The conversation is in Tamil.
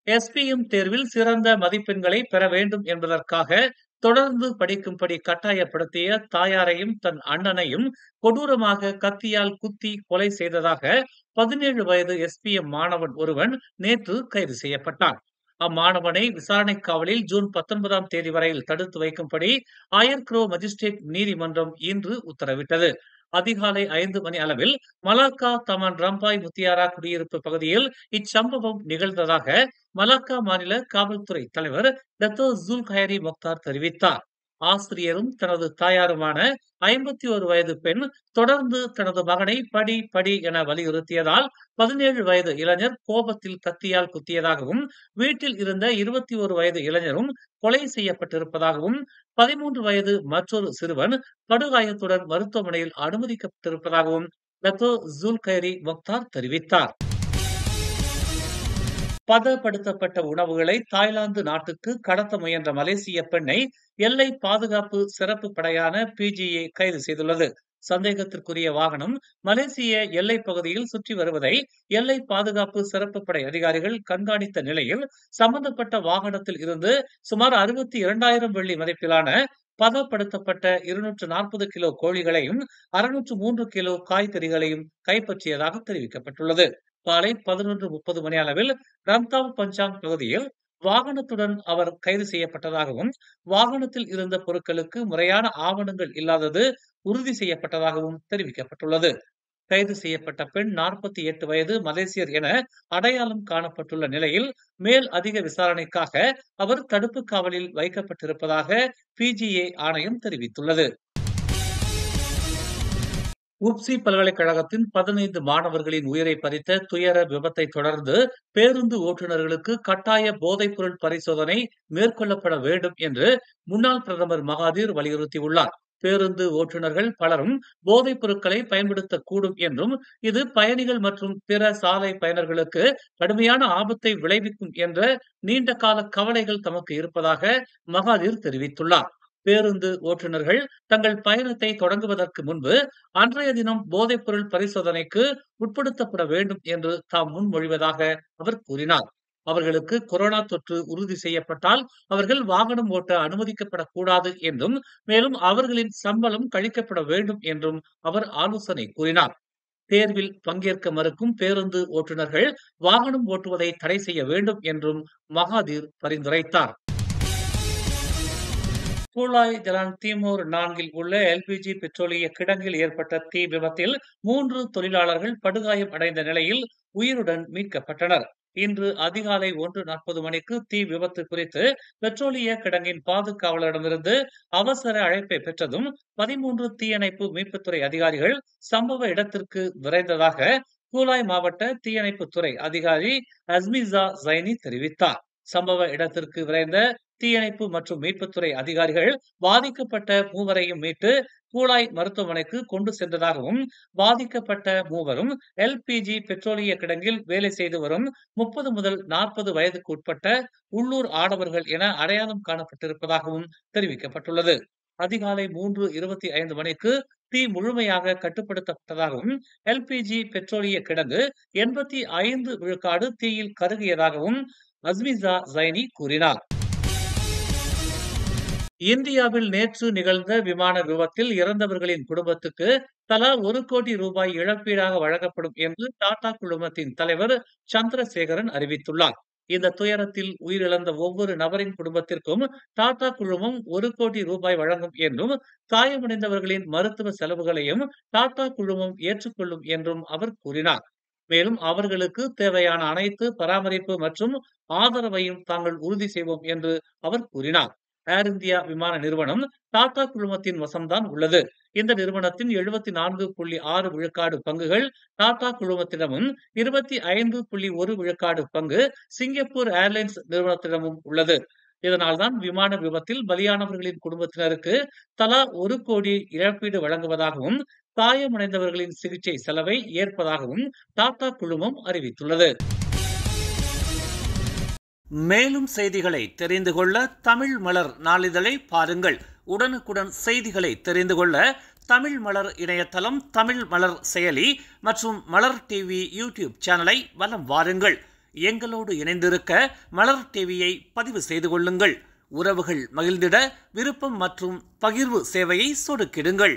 எஸ்பிஎம் தேர்வில் சிறந்த மதிப்பெண்களை பெற வேண்டும் என்பதற்காக தொடர்ந்து படிக்கும்படி கட்டாயப்படுத்திய தாயாரையும் தன் அண்ணனையும் கொடூரமாக கத்தியால் குத்தி கொலை செய்ததாக 17 வயது எஸ்பிஎம் மாணவன் ஒருவன் நேற்று கைது செய்யப்பட்டான். அம்மாணவனை விசாரணை காவலில் ஜூன் 19ஆம் தேதி வரையில் தடுத்து வைக்கும்படி ஆயர்க்ரோ மஜிஸ்ட்ரேட் நீதிமன்றம் இன்று உத்தரவிட்டது. அதிகாலை 5 மணி அளவில் மலாக்கா தமான் ரம்பாய் முத்தியாரா குடியிருப்பு பகுதியில் இச்சம்பவம் நிகழ்ந்ததாக மலாக்கா மாநில காவல்துறை தலைவர் டத்தோ ஜுல்கைரி மொக்தார் தெரிவித்தார். ஆசிரியரும் தனது தாயாருமான 51 வயது பெண் தொடர்ந்து தனது மகனை படி படி என வலியுறுத்தியதால் 17 வயது இளைஞர் கோபத்தில் கத்தியால் குத்தியதாகவும், வீட்டில் இருந்த 21 வயது இளைஞரும் கொலை செய்யப்பட்டிருப்பதாகவும், 13 வயது மற்றொரு சிறுவன் படுகாயத்துடன் மருத்துவமனையில் அனுமதிக்கப்பட்டிருப்பதாகவும் டத்தோ ஜுல்கைரி மொக்தார் தெரிவித்தார். பதப்படுத்தப்பட்ட உணவுகளை தாய்லாந்து நாட்டுக்கு கடத்த முயன்ற மலேசிய பெண்ணை எல்லை பாதுகாப்பு சிறப்பு படையான பிஜிஏ கைது செய்துள்ளது. சந்தேகத்திற்குரிய வாகனம் மலேசிய எல்லை பகுதியில் சுற்றி வருவதை எல்லை பாதுகாப்பு சிறப்பு படை அதிகாரிகள் கண்காணித்த நிலையில் சம்பந்தப்பட்ட வாகனத்தில் இருந்து சுமார் 62,000 வெள்ளி மதிப்பிலான பதப்படுத்தப்பட்ட 240 கிலோ கோழிகளையும் 603 கிலோ காய்கறிகளையும் கைப்பற்றியதாக தெரிவிக்கப்பட்டுள்ளது. காலை 11:30 மணி அளவில் ரம்தாவ் பஞ்சாங் பகுதியில் வாகனத்துடன் அவர் கைது செய்யப்பட்டதாகவும், வாகனத்தில் இருந்த பொருட்களுக்கு முறையான ஆவணங்கள் இல்லாதது உறுதி செய்யப்பட்டதாகவும் தெரிவிக்கப்பட்டுள்ளது. கைது செய்யப்பட்ட பெண் 48 வயது மலேசியர் என அடையாளம் காணப்பட்டுள்ள நிலையில் மேல் அதிக விசாரணைக்காக அவர் தடுப்பு காவலில் வைக்கப்பட்டிருப்பதாக பிஜிஏ ஆணையம் தெரிவித்துள்ளது. உப்சி பல்கலைக்கழகத்தின் 15 மாணவர்களின் உயிரை பறித்த துயர விபத்தை தொடர்ந்து பேருந்து ஓட்டுநர்களுக்கு கட்டாய போதைப்பொருள் பரிசோதனை மேற்கொள்ளப்பட வேண்டும் என்று முன்னாள் பிரதமர் மகாதீர் வலியுறுத்தியுள்ளார். பேருந்து ஓட்டுநர்கள் பலரும் போதைப் பொருட்களை பயன்படுத்தக்கூடும் என்றும், இது பயணிகள் மற்றும் பிற சாலை பயனர்களுக்கு கடுமையான ஆபத்தை விளைவிக்கும் என்ற நீண்டகால கவலைகள் தமக்கு இருப்பதாக மகாதீர் தெரிவித்துள்ளார். பேருந்து ஓட்டுநர்கள் தங்கள் பயணத்தை தொடங்குவதற்கு முன்பு அன்றைய தினம் போதைப்பொருள் பரிசோதனைக்கு உட்படுத்தப்பட வேண்டும் என்று தாம் முன்மொழிவதாக அவர் கூறினார். அவர்களுக்கு கொரோனா தொற்று உறுதி செய்யப்பட்டால் அவர்கள் வாகனம் ஓட்ட அனுமதிக்கப்படக்கூடாது என்றும், மேலும் அவர்களின் சம்பளம் கழிக்கப்பட வேண்டும் என்றும் அவர் ஆலோசனை கூறினார். தேர்வில் பங்கேற்க மறுக்கும் பேருந்து ஓட்டுநர்கள் வாகனம் ஓட்டுவதை தடை செய்ய வேண்டும் என்றும் மகாதீர் பரிந்துரைத்தார். பூலாய் ஜலான் தீமோர் 4 உள்ள எல்பிஜி பெட்ரோலிய கிடங்கில் ஏற்பட்ட தீ விபத்தில் 3 தொழிலாளர்கள் படுகாயம் அடைந்த நிலையில் உயிருடன் மீட்கப்பட்டனர். இன்று அதிகாலை 1:40 மணிக்கு தீ விபத்து குறித்து பெட்ரோலிய கிடங்கின் பாதுகாவலரிடமிருந்து அவசர அழைப்பை பெற்றதும் 13 தீயணைப்பு மீட்புத்துறை அதிகாரிகள் சம்பவ இடத்திற்கு விரைந்ததாக பூலாய் மாவட்ட தீயணைப்புத்துறை அதிகாரி அஸ்மிசா ஜைனி தெரிவித்தார். சம்பவ இடத்திற்கு விரைந்த தீயணைப்பு மற்றும் மீட்புத்துறை அதிகாரிகள் பாதிக்கப்பட்ட மூவரையும் மீட்டு பூலாய் மருத்துவமனைக்கு கொண்டு சென்றதாகவும், பாதிக்கப்பட்ட மூவரும் எல்பிஜி பெட்ரோலிய கிடங்கில் வேலை செய்து வரும் 30 முதல் 40 வயதுக்கு உட்பட்ட உள்ளூர் ஆடவர்கள் என அடையாளம் காணப்பட்டிருப்பதாகவும் தெரிவிக்கப்பட்டுள்ளது. அதிகாலை 3:25 மணிக்கு தீ முழுமையாக கட்டுப்படுத்தப்பட்டதாகவும், எல்பிஜி பெட்ரோலிய கிடங்கு 85 விழுக்காடு தீயில் கருகியதாகவும் அஸ்மிசா ஜைனி கூறினார். இந்தியாவில் நேற்று நிகழ்ந்த விமான விபத்தில் இறந்தவர்களின் குடும்பத்துக்கு தலா 1 கோடி ரூபாய் இழப்பீடாக வழங்கப்படும் என்று டாடா குழுமத்தின் தலைவர் சந்திரசேகரன் அறிவித்துள்ளார். இந்த துயரத்தில் உயிரிழந்த ஒவ்வொரு நபரின் குடும்பத்திற்கும் டாடா குழுமம் 1 கோடி ரூபாய் வழங்கும் என்றும், காயமடைந்தவர்களின் மருத்துவ செலவுகளையும் டாடா குழுமம் ஏற்றுக்கொள்ளும் என்றும் அவர் கூறினார். மேலும் அவர்களுக்கு தேவையான அனைத்து பராமரிப்பு மற்றும் ஆதரவையும் தாங்கள் உறுதி செய்வோம் என்று அவர் கூறினார். ஏர் இந்தியா விமான நிறுவனம் டாடா குழுமத்தின் வசம்தான் உள்ளது. இந்த நிறுவனத்தின் 74.6 விழுக்காடு பங்குகள் டாடா குழுமத்திடமும் 25.1 விழுக்காடு பங்கு சிங்கப்பூர் ஏர்லைன்ஸ் நிறுவனத்திடமும் உள்ளது. இதனால்தான் விமான விபத்தில் பலியானவர்களின் குடும்பத்தினருக்கு தலா 1 கோடி இழப்பீடு வழங்குவதாகவும், காயமடைந்தவர்களின் சிகிச்சை செலவை ஏற்பதாகவும் டாடா குழுமம் அறிவித்துள்ளது. மேலும் செய்திகளை தெரிந்து கொள்ள தமிழ் மலர் நாளிதழை பாருங்கள். உடனுக்குடன் செய்திகளை தெரிந்து கொள்ள தமிழ் மலர் இணையதளம், தமிழ் மலர் செயலி மற்றும் மலர் டிவி யூடியூப் சேனலை வலம் வாருங்கள். எங்களோடு இணைந்திருக்க மலர் டிவியை பதிவு செய்து கொள்ளுங்கள். உறவுகள் மகிழ்ந்திட விருப்பம் மற்றும் பகிர்வு சேவையை சொடுக்கிடுங்கள்.